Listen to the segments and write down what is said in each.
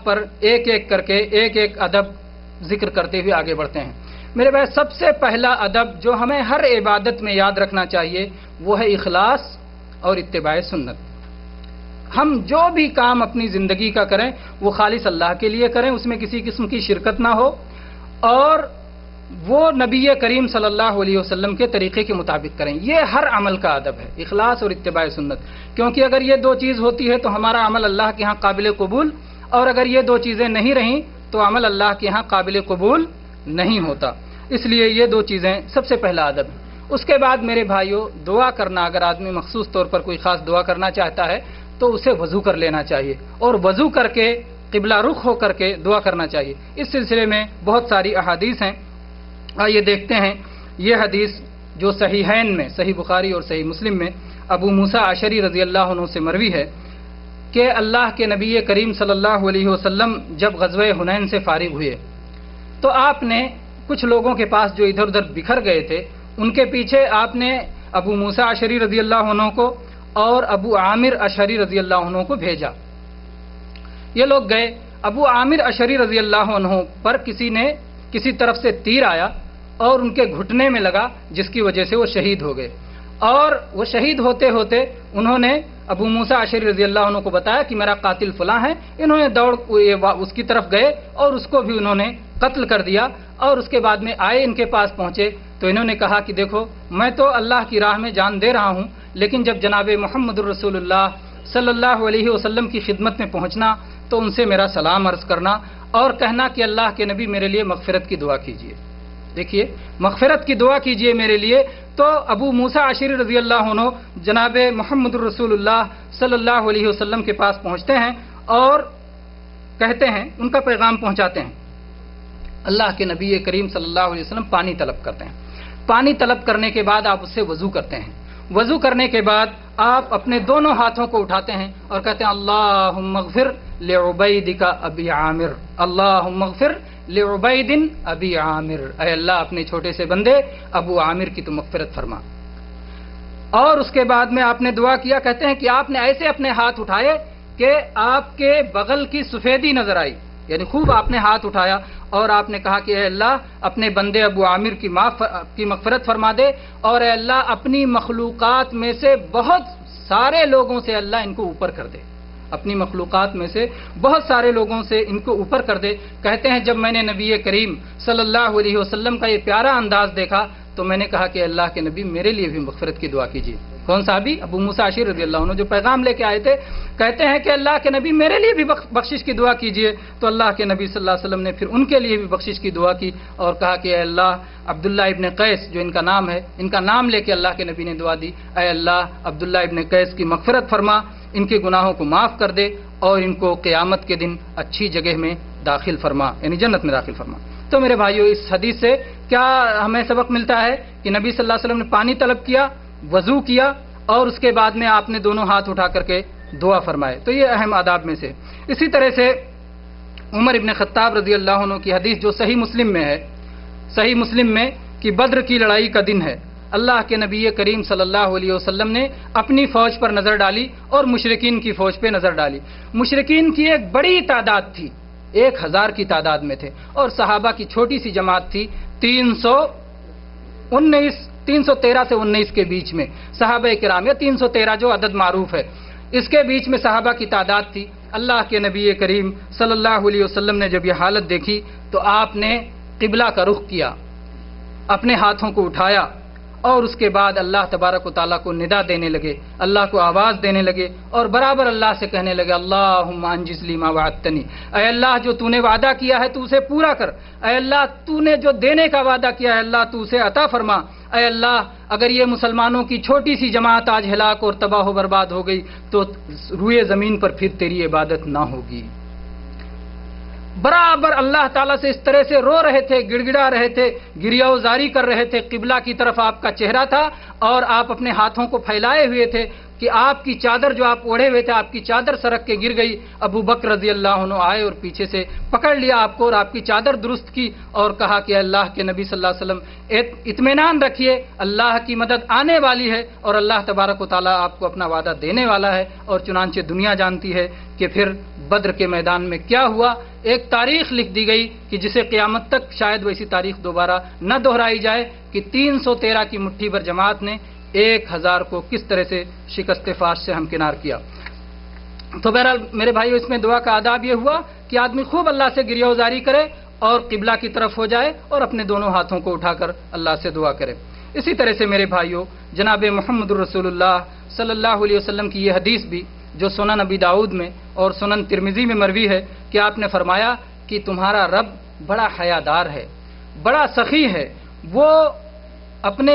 آداب پر ایک ایک کر کے ایک ایک ادب ذکر کرتے ہوئے آگے بڑھتے ہیں۔ میرے بھائی، سب سے پہلا ادب جو ہمیں ہر عبادت میں یاد رکھنا چاہیے وہ ہے اخلاص اور اتباع سنت۔ ہم جو بھی کام اپنی زندگی کا کریں وہ خالص اللہ کے لیے کریں، اس میں کسی قسم کی شرکت نہ ہو، اور وہ نبی کریم صلی اللہ علیہ وسلم کے طریقے کے مطابق کریں۔ یہ ہر عمل کا ادب ہے، اخلاص اور اتباع سنت، کیونکہ اگر یہ دو چیز ہوتی ہے تو ہمارا عمل اللہ کے ہاں قابل قبول، اور اگر یہ دو چیزیں نہیں رہیں تو عمل اللہ کے ہاں قابل قبول نہیں ہوتا۔ اس لیے یہ دو چیزیں سب سے پہلا ادب ہے۔ اس کے بعد میرے بھائیوں، دعا کرنا، اگر آدمی مخصوص طور پر کوئی خاص دعا کرنا چاہتا ہے تو اسے وضو کر لینا چاہیے، اور وضو کر کے قبلہ رخ ہو کر کے دعا کرنا چاہیے۔ اس سلسلے میں بہت ساری احادیث ہیں، آئیے دیکھتے ہیں۔ یہ حدیث جو صحیحین میں، صحیح بخاری اور صحیح مسلم میں ابو موسیٰ اشعری رضی اللہ عنہ سے مروی ہے کہ اللہ کے نبی کریم صلی اللہ علیہ وسلم جب غزوہ حنین سے فارغ ہوئے تو آپ نے کچھ لوگوں کے پاس جو ادھر ادھر بکھر گئے تھے ان کے پیچھے آپ نے ابو موسیٰ اشعری رضی اللہ عنہ کو اور ابو عامر اشعری رضی اللہ عنہ کو بھیجا۔ یہ لوگ گئے، ابو عامر اشعری رضی اللہ عنہ پر کسی طرف سے تیر آیا اور ان کے گھٹنے میں لگا، جس کی وجہ سے وہ شہید ہو گئے، اور وہ شہید ہوتے ہوتے انہوں نے ابو موسیٰ اشعری رضی اللہ عنہ کو بتایا کہ میرا قاتل فلاں ہے۔ انہوں نے دوڑ اس کی طرف گئے اور اس کو بھی انہوں نے قتل کر دیا، اور اس کے بعد میں آئے ان کے پاس پہنچے تو انہوں نے کہا کہ دیکھو، میں تو اللہ کی راہ میں جان دے رہا ہوں، لیکن جب جناب محمد الرسول اللہ صلی اللہ علیہ وسلم کی خدمت میں پہنچنا تو ان سے میرا سلام عرض کرنا اور کہنا کہ اللہ کے نبی میرے لیے مغفرت کی دعا کیجیے۔ دیکھیے، مغفرت کی دعا کیجیے میرے لیے۔ تو ابو موسیٰ اشعری رضی اللہ عنہ جناب محمد الرسول اللہ صلی اللہ علیہ وسلم کے پاس پہنچتے ہیں اور کہتے ہیں، ان کا پیغام پہنچاتے ہیں۔ اللہ کے نبی کریم صلی اللہ علیہ وسلم پانی طلب کرتے ہیں۔ پانی طلب کرنے کے بعد آپ اس سے وضو کرتے ہیں۔ وضو کرنے کے بعد آپ اپنے دونوں ہاتھوں کو اٹھاتے ہیں اور کہتے ہیں اللہم اغفر لعبیدک ابی عامر، اللہم اغفر لعبید ابی عامر، اے اللہ اپنے چھوٹے سے بندے ابو عامر کی تو مغفرت فرما۔ اور اس کے بعد میں آپ نے دعا کیا، کہتے ہیں کہ آپ نے ایسے اپنے ہاتھ اٹھائے کہ آپ کے بغل کی سفیدی نظر آئی، یعنی خوب آپ نے ہاتھ اٹھایا اور آپ نے کہا کہ اے اللہ اپنے بندے ابو عامر کی مغفرت فرما دے، اور اے اللہ اپنی مخلوقات میں سے بہت سارے لوگوں سے اللہ ان کو اوپر کر دے، اپنی مخلوقات میں سے بہت سارے لوگوں سے ان کو اوپر کر دے۔ کہتے ہیں جب میں نے نبی کریم صلی اللہ علیہ وسلم کا یہ پیارا انداز دیکھا تو میں نے کہا کہ اللہ کے نبی میرے لیے بھی مغفرت کی دعا کیجیے۔ کون صحابی؟ ابو موسیٰ اشعری رضی اللہ عنہ جو پیغام لے کے آئے تھے، کہتے ہیں کہ اللہ کے نبی میرے لیے بھی بخشش کی دعا کیجیے۔ تو اللہ کے نبی صلی اللہ علیہ وسلم نے پھر ان کے لیے بھی بخشش کی دعا کی اور کہا کہ اے اللہ عبداللہ ابن قیس جو ان کا نام ہے، ان کا نام لے کے اللہ کے نبی نے دعا دی، اے اللہ عبداللہ ابن قیس کی مغفرت فرما، ان کے گناہوں کو معاف کر دے اور ان کو قیامت کے دن اچھی جگہ میں داخل فرما، یعنی جنت میں داخل فرما۔ تو میرے بھائیو، اس حدیث سے کیا ہمیں سبق ملتا ہے کہ نبی صلی اللہ علیہ وسلم نے پانی طلب کیا، وضو کیا، اور اس کے بعد میں آپ نے دونوں ہاتھ اٹھا کر کے دعا فرمائے۔ تو یہ اہم آداب میں سے۔ اسی طرح سے عمر ابن خطاب رضی اللہ عنہ کی حدیث جو صحیح مسلم میں ہے، صحیح مسلم میں کہ بدر کی لڑائی کا دن ہے، اللہ کے نبی کریم صلی اللہ علیہ وسلم نے اپنی فوج پر نظر ڈالی اور مشرکین کی فوج پہ نظر ڈالی۔ مشرکین کی ایک بڑی تعداد تھی، 1000 کی تعداد میں تھے، اور صحابہ کی چھوٹی سی جماعت تھی 313 سے 19 کے بیچ میں، صحابہ کرام یا 313 جو عدد معروف ہے، اس کے بیچ میں صحابہ کی تعداد تھی۔ اللہ کے نبی کریم صلی اللہ علیہ وسلم نے جب یہ حالت دیکھی تو آپ نے قبلہ کا رخ کیا، اپنے ہاتھوں کو اٹھایا اور اس کے بعد اللہ تبارک و تعالیٰ کو ندا دینے لگے، اللہ کو آواز دینے لگے اور برابر اللہ سے کہنے لگے اللہم انجز لی ما وعدتنی، اے اللہ جو تو نے وعدہ کیا ہے تو اسے پورا کر، اے اللہ تو نے جو دینے کا وعدہ کیا ہے اللہ تو اسے عطا فرما، اے اللہ اگر یہ مسلمانوں کی چھوٹی سی جماعت آج ہلاک اور تباہ و برباد ہو گئی تو روئے زمین پر پھر تیری عبادت نہ ہوگی۔ برابر اللہ تعالیٰ سے اس طرح سے رو رہے تھے، گڑ گڑا رہے تھے، گریہ زاری کر رہے تھے، قبلہ کی طرف آپ کا چہرہ تھا اور آپ اپنے ہاتھوں کو پھیلائے ہوئے تھے کہ آپ کی چادر جو آپ اوڑھے ہوئے تھے، آپ کی چادر سرک کے گر گئی، ابو بکر رضی اللہ عنہ آئے اور پیچھے سے پکڑ لیا آپ کو اور آپ کی چادر درست کی اور کہا کہ اللہ کے نبی صلی اللہ علیہ وسلم اطمینان رکھیے، اللہ کی مدد آنے والی ہے اور اللہ تبارک و تعالیٰ آپ کو اپنا وعدہ دینے والا ہے۔ اور چنانچہ دنیا جانتی ہے کہ پھر بدر کے میدان میں کیا ہوا، ایک تاریخ لکھ دی گئی کہ جسے قیامت تک شاید ویسی تاریخ دوبارہ نہ دہرائی جائے کہ 313 کی مٹھی بھر جماعت نے 1000 کو کس طرح سے شکست فاش سے ہمکنار کیا۔ تو بہرحال میرے بھائیو، اس میں دعا کا آداب یہ ہوا کہ آدمی خوب اللہ سے گریہ وزاری کرے اور قبلہ کی طرف ہو جائے اور اپنے دونوں ہاتھوں کو اٹھا کر اللہ سے دعا کرے۔ اسی طرح سے میرے بھائیو، جناب محمد الرسول اللہ صلی اللہ علیہ وسلم کی یہ حدیث بھی جو سنن نبی داؤد میں اور سنن ترمذی میں مروی ہے کہ آپ نے فرمایا کہ تمہارا رب بڑا حیادار ہے، بڑا سخی ہے، وہ اپنے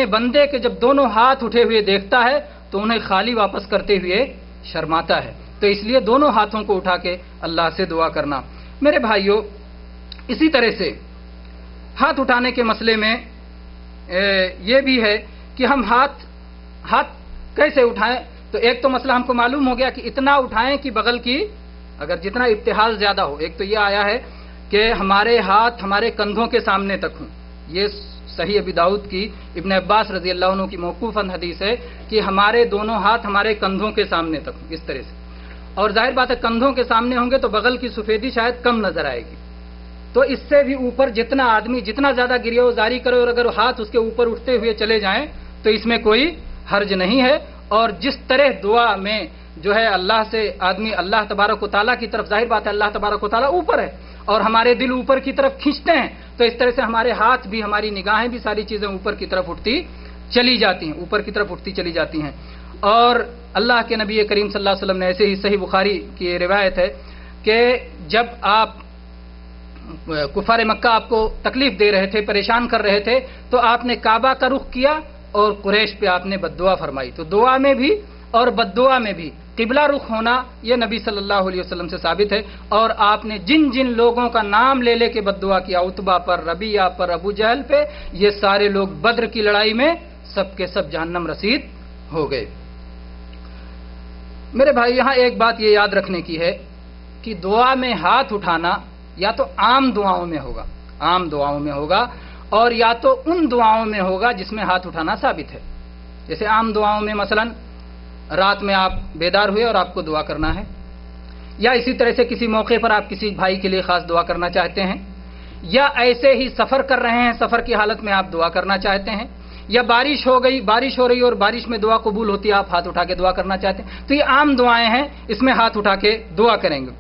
بندے کے جب دونوں ہاتھ اٹھے ہوئے دیکھتا ہے تو انہیں خالی واپس کرتے ہوئے شرماتا ہے۔ تو اس لیے دونوں ہاتھوں کو اٹھا کے اللہ سے دعا کرنا۔ میرے بھائیو، اسی طرح سے ہاتھ اٹھانے کے مسئلے میں یہ بھی ہے کہ ہم ہاتھ کیسے اٹھائیں۔ تو ایک تو مسئلہ ہم کو معلوم ہو گیا کہ اتنا اٹھائیں کہ بغل کی اگر جتنا ابتحال زیادہ ہو۔ ایک تو یہ آیا ہے کہ ہمارے ہاتھ ہمارے کندھوں کے سامنے تک ہوں، یہ صحیح ابی داؤد کی ابن عباس رضی اللہ عنہ کی موقوفاً حدیث ہے کہ ہمارے دونوں ہاتھ ہمارے کندھوں کے سامنے تک ہوں، اس طرح سے۔ اور ظاہر بات ہے کندھوں کے سامنے ہوں گے تو بغل کی سفیدی شاید کم نظر آئے گی، تو اس سے بھی اوپر جتنا آدمی جتنا زیادہ گریہ وزاری کرے اور اگر ہاتھ اس کے اوپر اٹھتے ہوئے چلے جائیں تو اس میں کوئی حرج نہیں ہے۔ اور جس طرح دعا میں جو ہے اللہ سے آدمی اللہ تبارک و تعالیٰ کی طرف، ظاہر بات ہے اللہ تبارک و تعالیٰ اوپر ہے اور ہمارے دل اوپر کی طرف کھینچتے ہیں، تو اس طرح سے ہمارے ہاتھ بھی، ہماری نگاہیں بھی، ساری چیزیں اوپر کی طرف اٹھتی چلی جاتی ہیں، اوپر کی طرف اٹھتی چلی جاتی ہیں۔ اور اللہ کے نبی کریم صلی اللہ علیہ وسلم نے ایسے ہی صحیح بخاری کی روایت ہے کہ جب آپ کفار مکہ آپ کو تکلیف دے رہے تھے، پریشان کر رہے تھے، تو آپ نے کعبہ کا رخ کیا اور قریش پہ آپ نے بد دعا فرمائی۔ تو دعا میں بھی اور بد دعا میں بھی قبلہ رخ ہونا یہ نبی صلی اللہ علیہ وسلم سے ثابت ہے۔ اور آپ نے جن جن لوگوں کا نام لے لے کے بد دعا کیا، عتبہ پر، ربیعہ پر، ابو جہل پہ، یہ سارے لوگ بدر کی لڑائی میں سب کے سب جہنم رسید ہو گئے۔ میرے بھائی، یہاں ایک بات یہ یاد رکھنے کی ہے کہ دعا میں ہاتھ اٹھانا یا تو عام دعاؤں میں ہوگا اور یا تو ان دعاؤں میں ہوگا جس میں ہاتھ اٹھانا ثابت ہے۔ جیسے عام دعاؤں میں مثلا رات میں آپ بیدار ہوئے اور آپ کو دعا کرنا ہے، یا اسی طرح سے کسی موقع پر آپ کسی بھائی کے لیے خاص دعا کرنا چاہتے ہیں، یا ایسے ہی سفر کر رہے ہیں، سفر کی حالت میں آپ دعا کرنا چاہتے ہیں، یا بارش ہو رہی اور بارش میں دعا قبول ہوتی ہے، آپ ہاتھ اٹھا کے دعا کرنا چاہتے ہیں، تو یہ عام دعائیں ہیں، اس میں ہاتھ اٹھا کے دعا کریں گے۔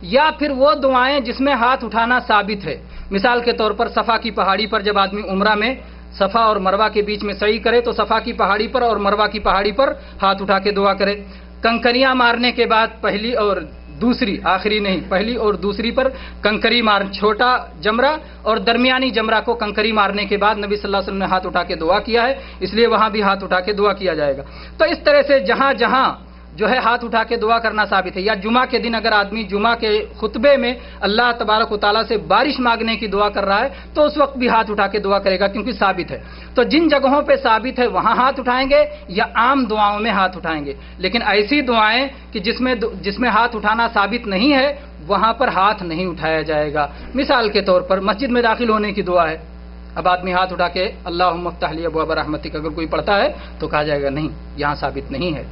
یا پھر وہ دعائیں جس میں ہاتھ اٹھانا ثابت ہے، مثال کے طور پر صفا کی پہاڑی پر جب آدمی عمرہ میں صفا اور مروہ کے بیچ میں سعی کرے تو صفا کی پہاڑی پر اور مروہ کی پہاڑی پر ہاتھ اٹھا کے دعا کرے۔ کنکریاں مارنے کے بعد پہلی اور دوسری، آخری نہیں، پہلی اور دوسری پر کنکری چھوٹا جمرہ اور درمیانی جمرہ کو کنکری مارنے کے بعد نبی صلی اللہ علیہ وسلم نے ہاتھ اٹھا کے دعا کیا ہے، اس لیے وہاں بھی ہاتھ اٹھا کے دعا کیا جائے گا۔ تو اس طرح سے جہاں جہاں جو ہے ہاتھ اٹھا کے دعا کرنا ثابت ہے، یا جمعہ کے دن اگر آدمی جمعہ کے خطبے میں اللہ تبارک و تعالیٰ سے بارش مانگنے کی دعا کر رہا ہے تو اس وقت بھی ہاتھ اٹھا کے دعا کرے گا کیونکہ ثابت ہے۔ تو جن جگہوں پہ ثابت ہے وہاں ہاتھ اٹھائیں گے یا عام دعاؤں میں ہاتھ اٹھائیں گے، لیکن ایسی دعائیں کہ جس میں ہاتھ اٹھانا ثابت نہیں ہے وہاں پر ہاتھ نہیں اٹھایا جائے گا۔ مثال کے طور پر مسجد میں داخل ہونے کی دعا ہے، اب آدمی ہاتھ اٹھا کے اللہم افتح لی ابواب رحمتک اگر کوئی پڑھتا ہے تو کہا جائے گا نہیں، یہاں ثابت نہیں ہے۔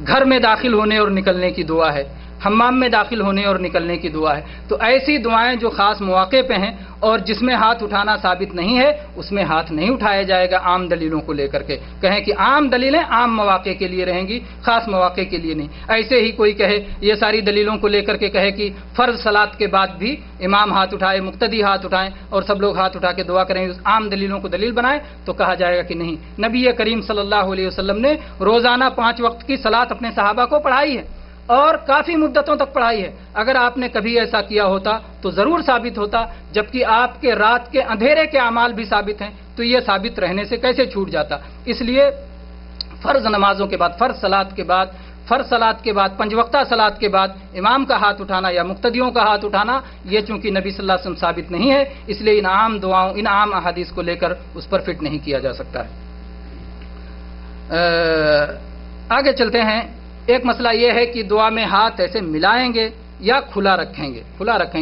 گھر میں داخل ہونے اور نکلنے کی دعا ہے، حمام میں داخل ہونے اور نکلنے کی دعا ہے۔ تو ایسی دعائیں جو خاص مواقع پہ ہیں اور جس میں ہاتھ اٹھانا ثابت نہیں ہے اس میں ہاتھ نہیں اٹھایا جائے گا، عام دلیلوں کو لے کر کے کہیں کہ عام دلیلیں عام مواقع کے لیے رہیں گی، خاص مواقع کے لیے نہیں۔ ایسے ہی کوئی کہے یہ ساری دلیلوں کو لے کر کے کہے کہ فرض صلات کے بعد بھی امام ہاتھ اٹھائے، مقتدی ہاتھ اٹھائیں اور سب لوگ ہاتھ اٹھا کے دعا کریں، عام دلیلوں کو دلیل بنائیں، تو کہا جائے گا کہ نہیں۔ نبی کریم صلی اللہ علیہ وسلم نے روزانہ 5 وقت کی صلات اپنے صحابہ کو پڑھائی ہے اور کافی مدتوں تک پڑھائی ہے۔ اگر آپ نے کبھی ایسا کیا ہوتا تو ضرور ثابت ہوتا، جبکہ آپ کے رات کے اندھیرے کے اعمال بھی ثابت ہیں، تو یہ ثابت رہنے سے کیسے چھوٹ جاتا؟ اس لیے فرض نمازوں کے بعد، فرض صلات کے بعد 5 وقتہ صلات کے بعد امام کا ہاتھ اٹھانا یا مقتدیوں کا ہاتھ اٹھانا یہ چونکہ نبی صلی اللہ علیہ وسلم ثابت نہیں ہے، اس لیے ان عام دعاؤں، ان عام احادیث کو لے کر اس پر فٹ نہیں کیا جا سکتا ہے۔ آگے چلتے ہیں. ایک مسئلہ یہ ہے کہ دعا میں ہاتھ ایسے ملائیں گے یا کھلا رکھیں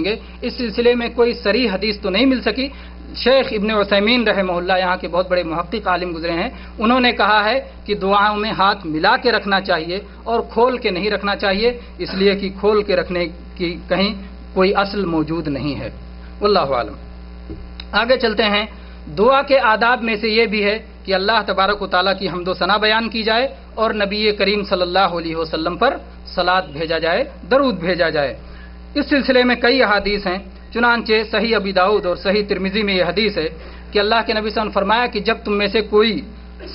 گے. اس سلسلے میں کوئی صریح حدیث تو نہیں مل سکی. شیخ ابن عثیمین رحمہ اللہ یہاں کے بہت بڑے محقق عالم گزرے ہیں, انہوں نے کہا ہے کہ دعاؤں میں ہاتھ ملا کے رکھنا چاہیے اور کھول کے نہیں رکھنا چاہیے, اس لیے کہ کھول کے رکھنے کی کہیں کوئی اصل موجود نہیں ہے. واللہ عالم. آگے چلتے ہیں. دعا کے آداب میں سے یہ بھی ہے کہ اللہ تبارک و تعالیٰ کی حمد و ثنا بیان کی جائے اور نبی کریم صلی اللہ علیہ وسلم پر صلاۃ بھیجا جائے, درود بھیجا جائے. اس سلسلے میں کئی احادیث ہیں. چنانچہ صحیح ابی داؤد اور صحیح ترمذی میں یہ حدیث ہے کہ اللہ کے نبی صلی اللہ علیہ وسلم نے فرمایا کہ جب تم میں سے کوئی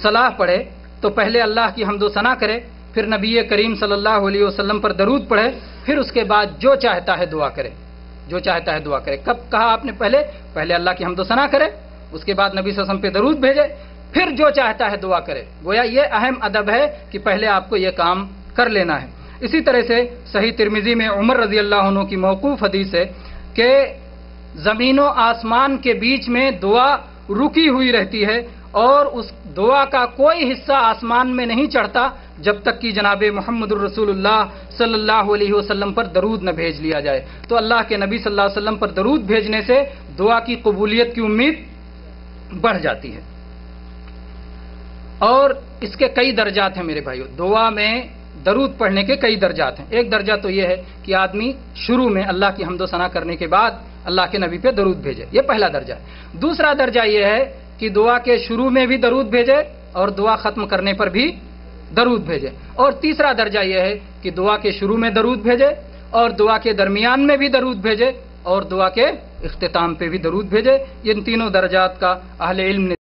صلاح پڑھے تو پہلے اللہ کی حمد و ثنا کرے, پھر نبی کریم صلی اللہ علیہ وسلم پر درود پڑھے, پھر اس کے بعد جو چاہتا ہے دعا کرے. کب کہا آپ نے؟ پہلے اللہ کی حمد و ثنا کرے, اس کے بعد نبی صلی اللہ علیہ وسلم پہ درود بھیجے, پھر جو چاہتا ہے دعا کرے. گویا یہ اہم ادب ہے کہ پہلے آپ کو یہ کام کر لینا ہے. اسی طرح سے صحیح ترمذی میں عمر رضی اللہ عنہ کی موقوف حدیث ہے کہ زمین و آسمان کے بیچ میں دعا رکی ہوئی رہتی ہے اور اس دعا کا کوئی حصہ آسمان میں نہیں چڑھتا جب تک کہ جناب محمد الرسول اللہ صلی اللہ علیہ وسلم پر درود نہ بھیج لیا جائے. تو اللہ کے نبی صلی اللہ علیہ وسلم پر درود بھیجنے سے دعا کی قبولیت کی امید بڑھ جاتی ہے. اور اس کے کئی درجات ہیں میرے بھائیو. دعا میں درود پڑھنے کے کئی درجات ہیں. ایک درجہ تو یہ ہے کہ آدمی شروع میں اللہ کی حمد و ثنا کرنے کے بعد اللہ کے نبی پہ درود بھیجے, یہ پہلا درجہ ہے. دوسرا درجہ یہ ہے کہ دعا کے شروع میں بھی درود بھیجے اور دعا ختم کرنے پر بھی درود بھیجے. اور تیسرا درجہ یہ ہے کہ دعا کے شروع میں درود بھیجے اور دعا کے درمیان میں بھی درود بھیجے اور دعا کے اختتام پہ بھی درود بھیجے. ان تینوں درجات کا اہل علم نے